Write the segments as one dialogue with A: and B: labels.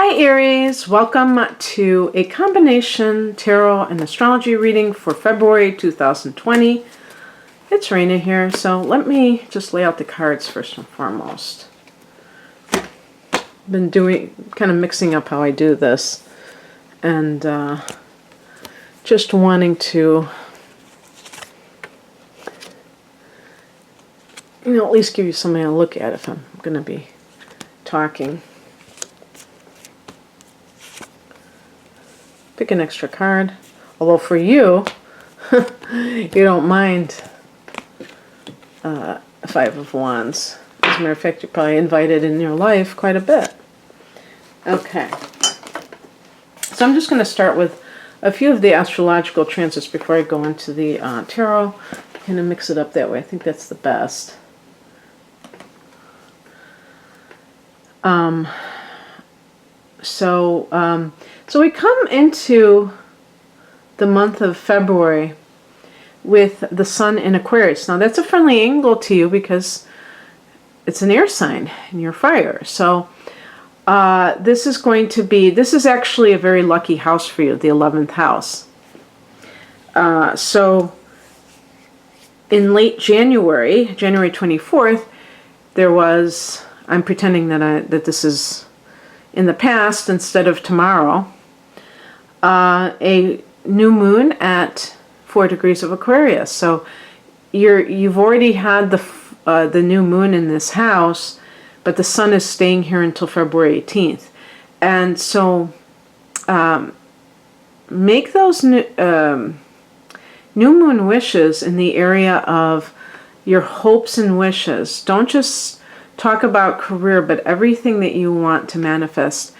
A: Hi Aries, welcome to a combination tarot and astrology reading for February 2020. It's Raina here, so let me just lay out the cards first and foremost. I've been kind of mixing up how I do this and just wanting to, at least give you something to look at if I'm going to be talking. Pick an extra card. Although for you, you don't mind Five of Wands. As a matter of fact, you're probably invited in your life quite a bit. Okay. So I'm just going to start with a few of the astrological transits before I go into the tarot. Kind of mix it up that way. I think that's the best. So we come into the month of February with the Sun in Aquarius. Now that's a friendly angle to you because it's an air sign and you're fire. So this is actually a very lucky house for you, the 11th house. So in late January 24th, there was, I'm pretending that this is in the past instead of tomorrow, a new moon at 4 degrees of Aquarius. So you've already had the new moon in this house, but the Sun is staying here until February 18th. And so make those new moon wishes in the area of your hopes and wishes. Don't just talk about career, but everything that you want to manifest.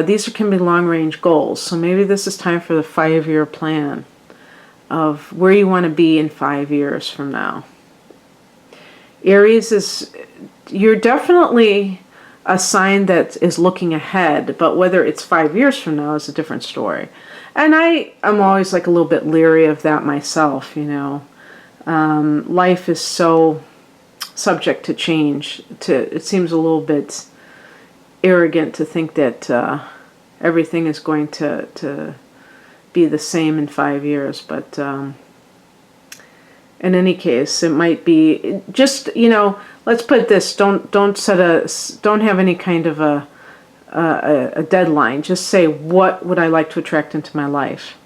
A: These can be long-range goals. So maybe this is time for the 5-year plan of where you want to be in 5 years from now. Aries you're definitely a sign that is looking ahead, but whether it's 5 years from now is a different story. And I'm always like a little bit leery of that myself, Life is so subject to change. It seems a little bit arrogant to think that everything is going to be the same in 5 years, but in any case, it might be just, let's put it this, don't have any kind of a deadline. Just say, what would I like to attract into my life?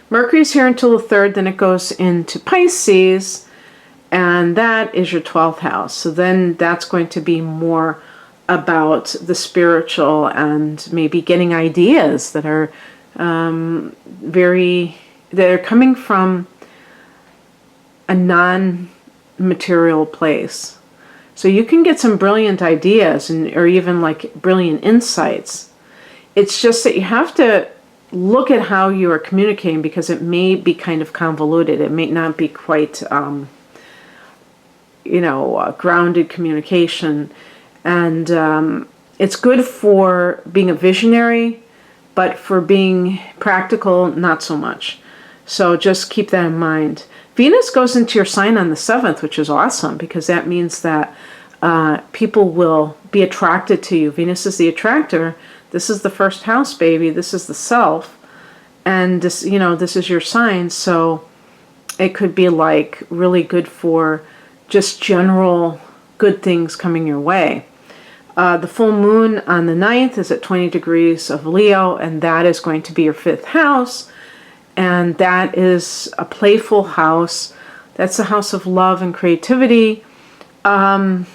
A: Mercury's here until the 3rd, then it goes into Pisces, and that is your 12th house. So then that's going to be more about the spiritual and maybe getting ideas that are coming from a non-material place. So you can get some brilliant ideas or even like brilliant insights. It's just that you have to look at how you are communicating, because it may be kind of convoluted. It may not be quite grounded communication. And it's good for being a visionary, but for being practical, not so much. So just keep that in mind. Venus goes into your sign on the 7th, which is awesome, because that means that people will be attracted to you. Venus is the attractor. This is the first house, baby. This is the self. And this, this is your sign. So it could be like really good for just general good things coming your way. The full moon on the 9th is at 20 degrees of Leo, and that is going to be your 5th house. And that is a playful house. That's the house of love and creativity. You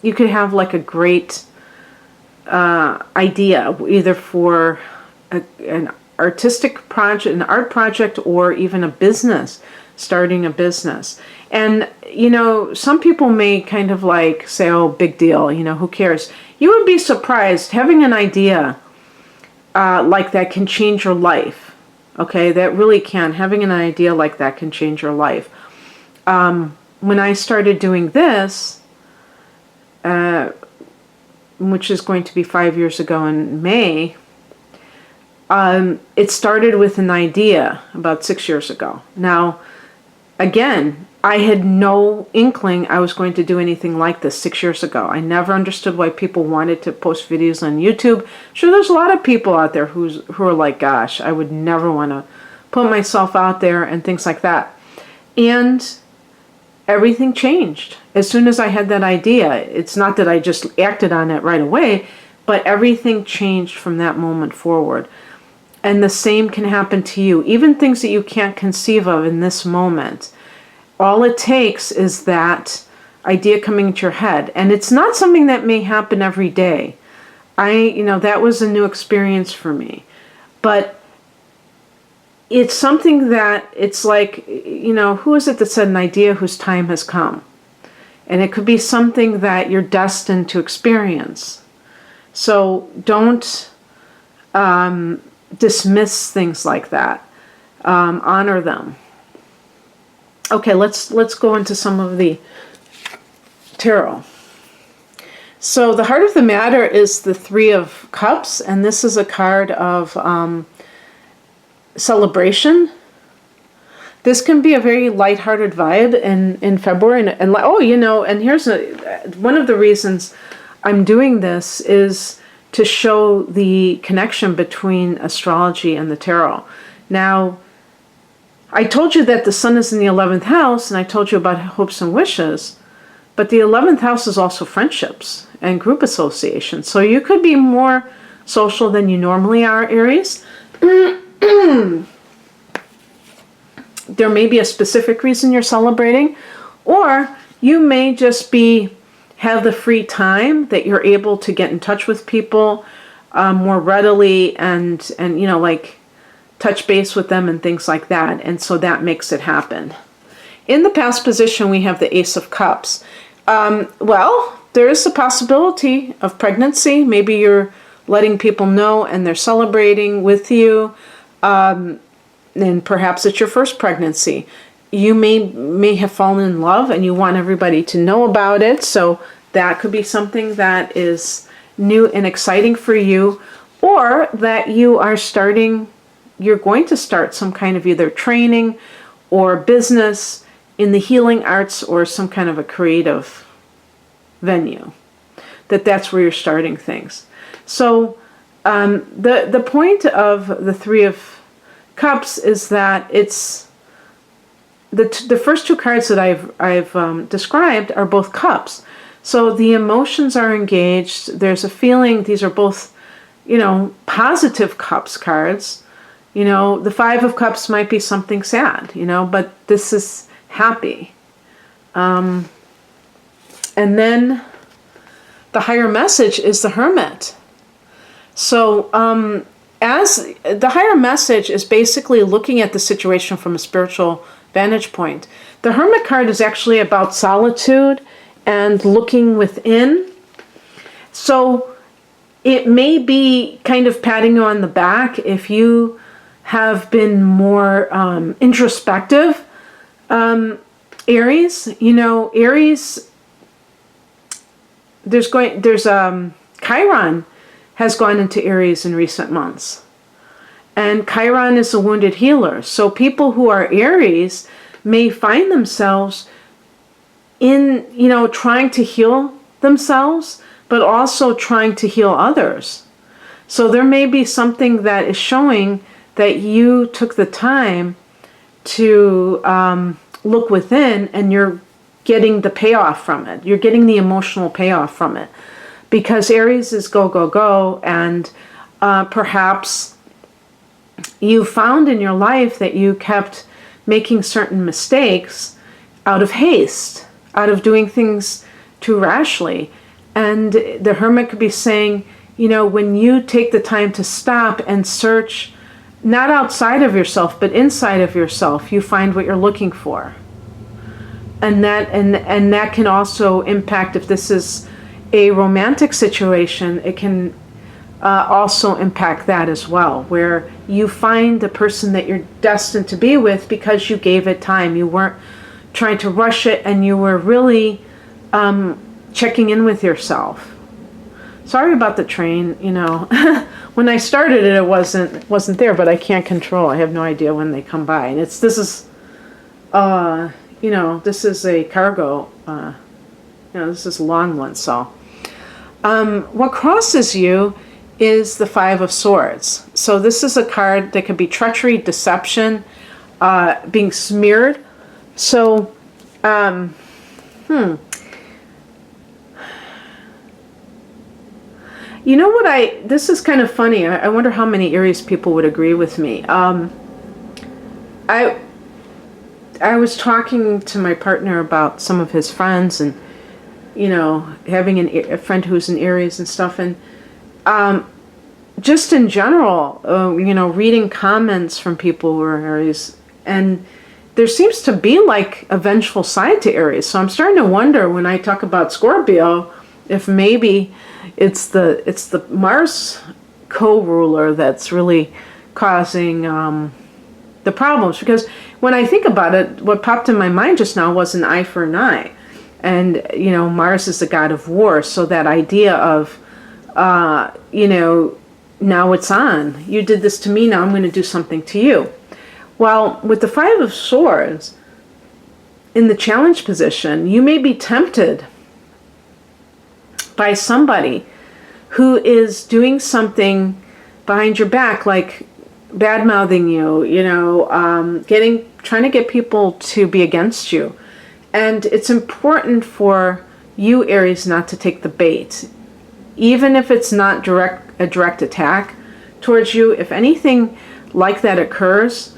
A: could have like a great idea, either for an artistic project, an art project, or even a business, starting a business. And, some people may kind of like say, oh, big deal, who cares? You would be surprised. Having an idea like that can change your life. Okay, that really can. Having an idea like that can change your life. When I started doing this, which is going to be 5 years ago in May, it started with an idea about 6 years ago. Now, again, I had no inkling I was going to do anything like this 6 years ago. I never understood why people wanted to post videos on YouTube. Sure, there's a lot of people out there who are like, gosh, I would never want to put myself out there and things like that. And everything changed as soon as I had that idea. It's not that I just acted on it right away, but everything changed from that moment forward. And the same can happen to you. Even things that you can't conceive of in this moment. All it takes is that idea coming into your head. And it's not something that may happen every day. That was a new experience for me. But it's something that it's like, who is it that said an idea whose time has come? And it could be something that you're destined to experience. So don't dismiss things like that. Honor them. Okay, let's go into some of the tarot. So the heart of the matter is the Three of Cups, and this is a card of celebration. This can be a very lighthearted vibe in February, and here's one of the reasons I'm doing this is to show the connection between astrology and the tarot. Now, I told you that the sun is in the 11th house, and I told you about hopes and wishes, but the 11th house is also friendships and group associations. So you could be more social than you normally are, Aries. There may be a specific reason you're celebrating, or you may just have the free time that you're able to get in touch with people more readily and touch base with them and things like that. And so that makes it happen. In the past position, we have the Ace of Cups. There is a possibility of pregnancy. Maybe you're letting people know and they're celebrating with you. And perhaps it's your first pregnancy. You may have fallen in love and you want everybody to know about it. So that could be something that is new and exciting for you, or that you're going to start some kind of either training or business in the healing arts or some kind of a creative venue. That's where you're starting things. So the point of the Three of Cups is that it's the first two cards that I've described are both cups. So the emotions are engaged. There's a feeling. These are both, positive cups cards. The Five of Cups might be something sad, but this is happy. And then the higher message is the Hermit. So as the higher message is basically looking at the situation from a spiritual vantage point. The Hermit card is actually about solitude and looking within. So it may be kind of patting you on the back if you have been more introspective. Aries, Aries, Chiron has gone into Aries in recent months. And Chiron is a wounded healer. So people who are Aries may find themselves in, trying to heal themselves, but also trying to heal others. So there may be something that is showing that you took the time to look within, and you're getting the payoff from it. You're getting the emotional payoff from it. Because Aries is go, go, go, and perhaps you found in your life that you kept making certain mistakes out of haste, out of doing things too rashly. And the Hermit could be saying, when you take the time to stop and search, not outside of yourself, but inside of yourself, you find what you're looking for. And that can also impact, if this is a romantic situation, it can also impact that as well, where you find the person that you're destined to be with because you gave it time. You weren't trying to rush it, and you were really checking in with yourself. Sorry about the train, when I started it wasn't there, but I can't control. I have no idea when they come by. And this is this is a cargo, this is a long one. So what crosses you is the Five of Swords. So this is a card that could be treachery, deception, being smeared. So, You know what this is kind of funny. I wonder how many Aries people would agree with me. I was talking to my partner about some of his friends and, having a friend who's an Aries and stuff. And just in general, reading comments from people who are Aries, and there seems to be like a vengeful side to Aries. So I'm starting to wonder when I talk about Scorpio, if maybe it's the Mars co-ruler that's really causing the problems. Because when I think about it, what popped in my mind just now was an eye for an eye. And, Mars is the god of war. So that idea of, now it's on. You did this to me, now I'm going to do something to you. Well, with the Five of Swords, in the challenge position, you may be tempted by somebody who is doing something behind your back, like bad-mouthing you, trying to get people to be against you. And it's important for you, Aries, not to take the bait. Even if it's not a direct attack towards you, if anything like that occurs,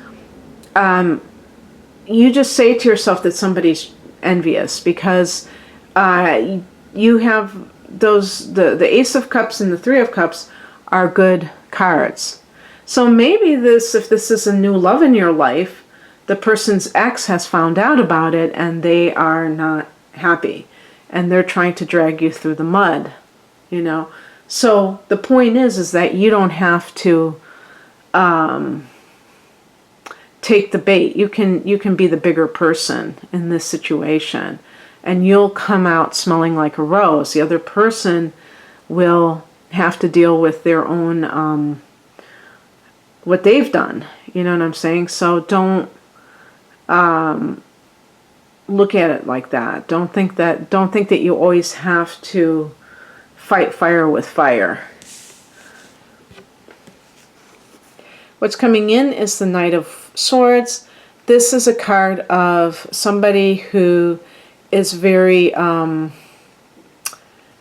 A: you just say to yourself that somebody's envious, because you have the Ace of Cups and the Three of Cups are good cards. So maybe if this is a new love in your life, the person's ex has found out about it and they are not happy and they're trying to drag you through the mud, So the point is that you don't have to take the bait. You can be the bigger person in this situation, and you'll come out smelling like a rose. The other person will have to deal with their own what they've done. You know what I'm saying? So don't look at it like that. Don't think that you always have to fight fire with fire. What's coming in is the Knight of Swords. This is a card of somebody who is very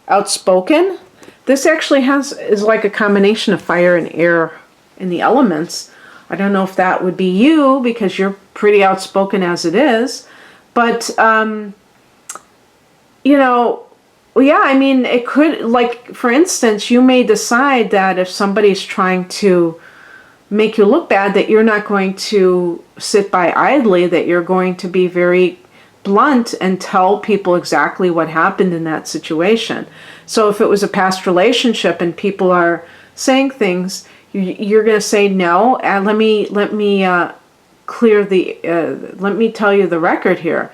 A: outspoken. This actually is like a combination of fire and air in the elements. I don't know if that would be you, because you're pretty outspoken as it is. But, it could, like, for instance, you may decide that if somebody's trying to make you look bad, that you're not going to sit by idly, that you're going to be very blunt and tell people exactly what happened in that situation. So if it was a past relationship and people are saying things, you're going to say no, and let me tell you the record here.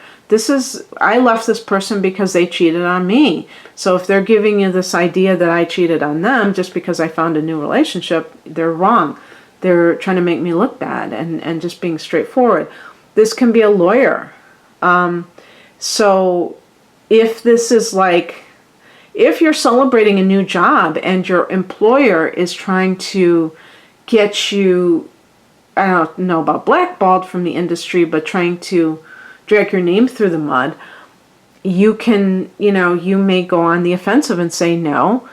A: I left this person because they cheated on me. So if they're giving you this idea that I cheated on them just because I found a new relationship, they're wrong. They're trying to make me look bad, and just being straightforward. This can be a lawyer. So if this is like, if you're celebrating a new job and your employer is trying to get you, I don't know about blackballed from the industry, but trying to drag your name through the mud, you can, you may go on the offensive and say, no,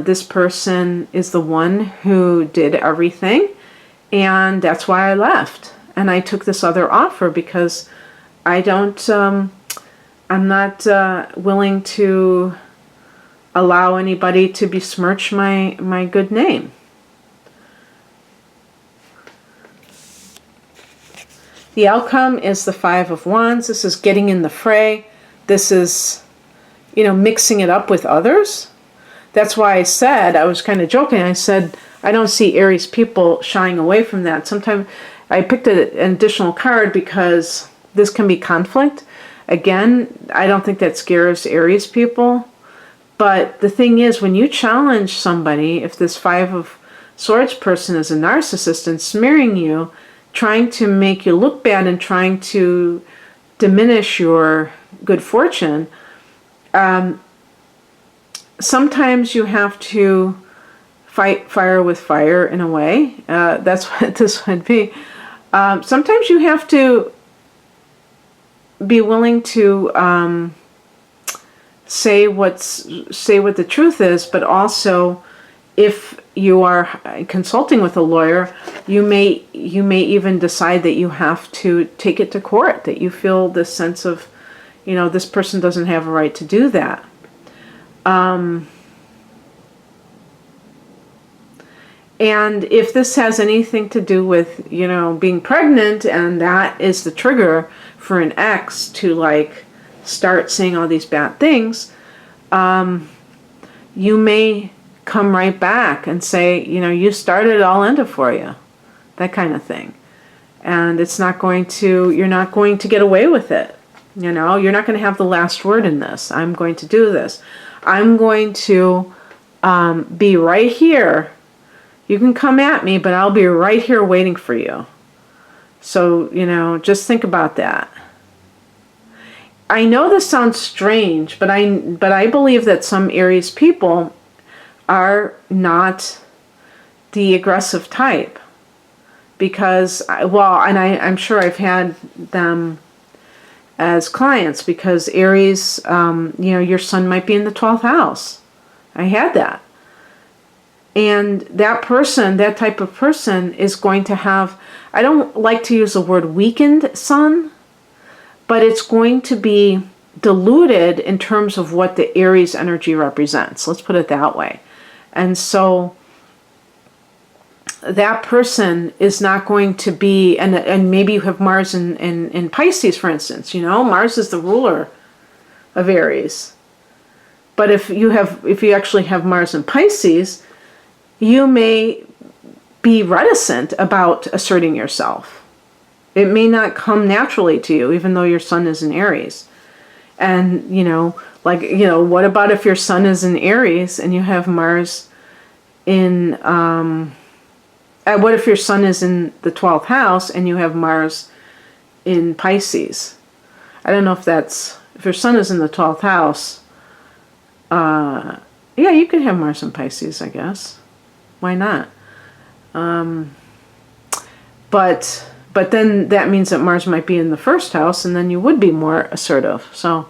A: this person is the one who did everything, and that's why I left. And I took this other offer because I'm not willing to allow anybody to besmirch my good name. The outcome is the Five of Wands. This is getting in the fray. This is, mixing it up with others. That's why I was kind of joking. I said, I don't see Aries people shying away from that. Sometimes I picked an additional card because this can be conflict. Again, I don't think that scares Aries people. But the thing is, when you challenge somebody, if this Five of Swords person is a narcissist and smearing you, trying to make you look bad and trying to diminish your good fortune, sometimes you have to fight fire with fire in a way. That's what this would be. Sometimes you have to be willing to say what the truth is, but also, if you are consulting with a lawyer, you may even decide that you have to take it to court, that you feel this sense of, this person doesn't have a right to do that. And if this has anything to do with, being pregnant, and that is the trigger for an ex to start saying all these bad things, you may come right back and say, you started it, I'll end it for you. That kind of thing. And you're not going to get away with it. You're not going to have the last word in this. I'm going to do this. I'm going to be right here. You can come at me, but I'll be right here waiting for you. So, just think about that. I know this sounds strange, but I believe that some Aries people are not the aggressive type, because, I'm sure I've had them as clients, because Aries, your sun might be in the 12th house. I had that. And that type of person is going to have, I don't like to use the word weakened sun, but it's going to be diluted in terms of what the Aries energy represents. Let's put it that way. And so that person is not going to be, and maybe you have Mars in Pisces, for instance. Mars is the ruler of Aries. But if you actually have Mars in Pisces, you may be reticent about asserting yourself. It may not come naturally to you, even though your sun is in Aries. And, what about if your sun is in Aries and you have Mars in, what if your sun is in the 12th house and you have Mars in Pisces? I don't know if your sun is in the 12th house, yeah, you could have Mars in Pisces, I guess. Why not? But then that means that Mars might be in the first house, and then you would be more assertive. So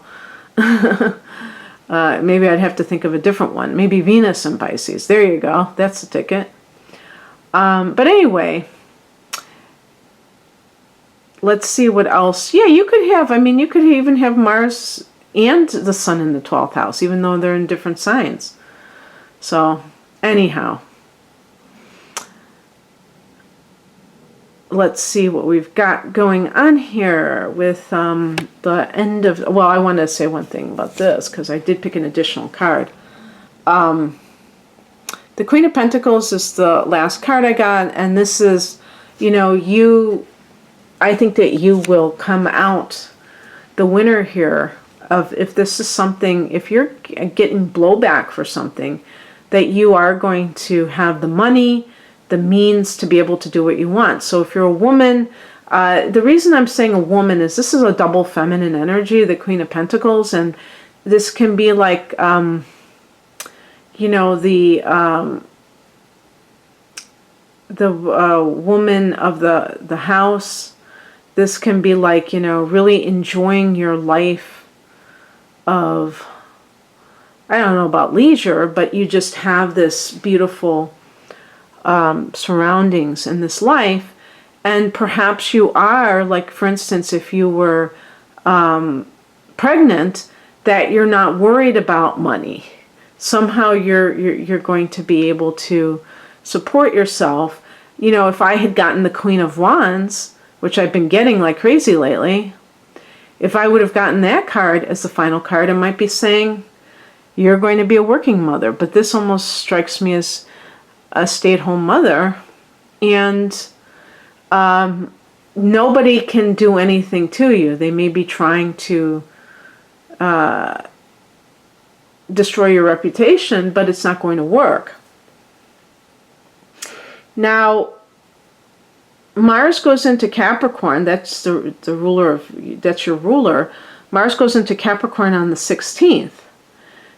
A: maybe I'd have to think of a different one. Maybe Venus in Pisces. There you go. That's the ticket. But anyway, let's see what else. Yeah, you could even have Mars and the sun in the 12th house, even though they're in different signs. So anyhow, let's see what we've got going on here with the end of, I want to say one thing about this, because I did pick an additional card. The Queen of Pentacles is the last card I got, and this is, I think that you will come out the winner here of, if this is something, if you're getting blowback for something, that you are going to have the money, the means to be able to do what you want. So if you're a woman, the reason I'm saying a woman is this is a double feminine energy, the Queen of Pentacles, and this can be like, the woman of the house. This can be like, really enjoying your life of, I don't know about leisure, but you just have this beautiful surroundings in this life. And perhaps you are, like, for instance, if you were pregnant, that you're not worried about money. Somehow you're going to be able to support yourself. If I had gotten the Queen of Wands, which I've been getting like crazy lately, if I would have gotten that card as the final card, it might be saying you're going to be a working mother. But this almost strikes me as a stay-at-home mother, and nobody can do anything to you. They may be trying to destroy your reputation, but it's not going to work. Now, Mars goes into Capricorn. That's the ruler of, that's your ruler. Mars goes into Capricorn on the 16th.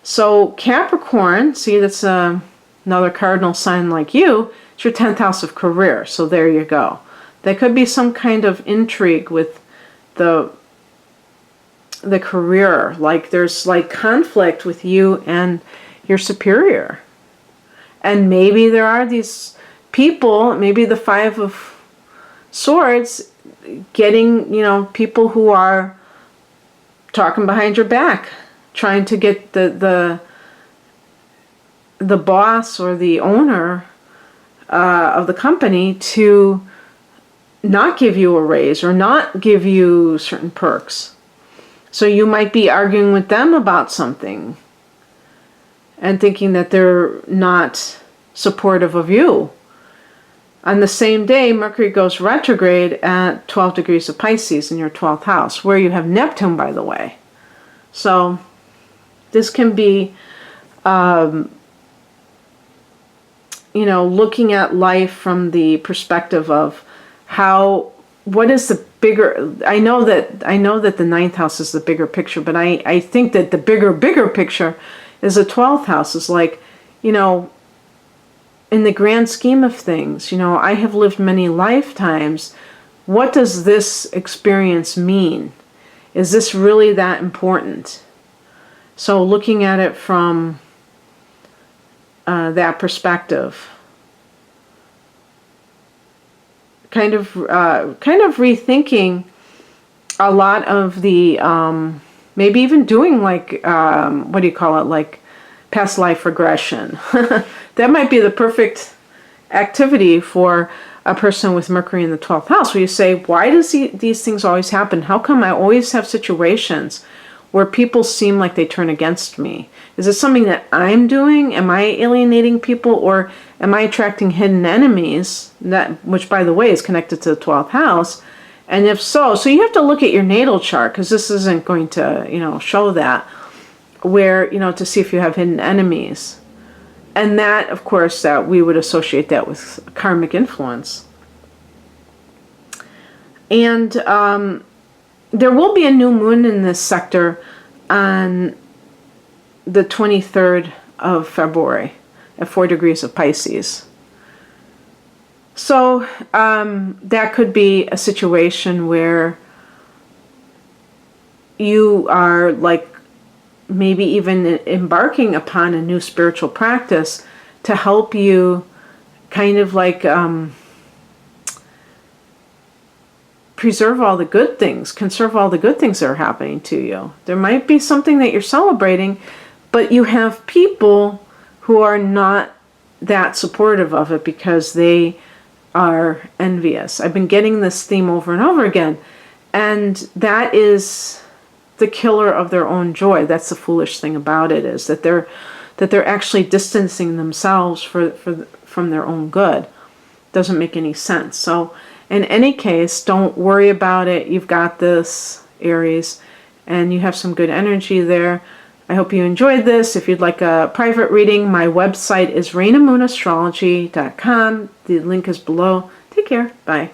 A: So Capricorn, see, that's another cardinal sign like you. It's your 10th house of career. So there you go. There could be some kind of intrigue with the career. Like there's like conflict with you and your superior. And maybe there are these people, maybe the Five of Swords, getting, you know, people who are talking behind your back, trying to get the boss or the owner of the company to not give you a raise or not give you certain perks. So you might be arguing with them about something and thinking that they're not supportive of you. On the same day, Mercury goes retrograde at 12 degrees of Pisces in your 12th house, where you have Neptune, by the way. So this can be, you know, looking at life from the perspective of what is the bigger, I know that the 9th house is the bigger picture, but I think that the bigger picture is the 12th house. Is like, you know, in the grand scheme of things, you know, I have lived many lifetimes. What does this experience mean? Is this really that important? So looking at it from that perspective, kind of rethinking a lot of the, maybe even doing like, what do you call it, like past life regression. That might be the perfect activity for a person with Mercury in the 12th house, where you say, why does these things always happen? How come I always have situations where people seem like they turn against me? Is it something that I'm doing? Am I alienating people, or am I attracting hidden enemies? That, which by the way is connected to the 12th house. And if so you have to look at your natal chart, because this isn't going to, you know, show that, where, you know, to see if you have hidden enemies. And that, of course, that we would associate that with karmic influence. And there will be a new moon in this sector on the 23rd of February at 4 degrees of Pisces. So that could be a situation where you are like maybe even embarking upon a new spiritual practice to help you kind of like preserve all the good things, conserve all the good things that are happening to you. There might be something that you're celebrating, but you have people who are not that supportive of it because they are envious. I've been getting this theme over and over again, and that is the killer of their own joy. That's the foolish thing about it, is that they're actually distancing themselves from their own good. Doesn't make any sense. So in any case, don't worry about it. You've got this, Aries, and you have some good energy there. I hope you enjoyed this. If you'd like a private reading, my website is rainamoonastrology.com. The link is below. Take care. Bye.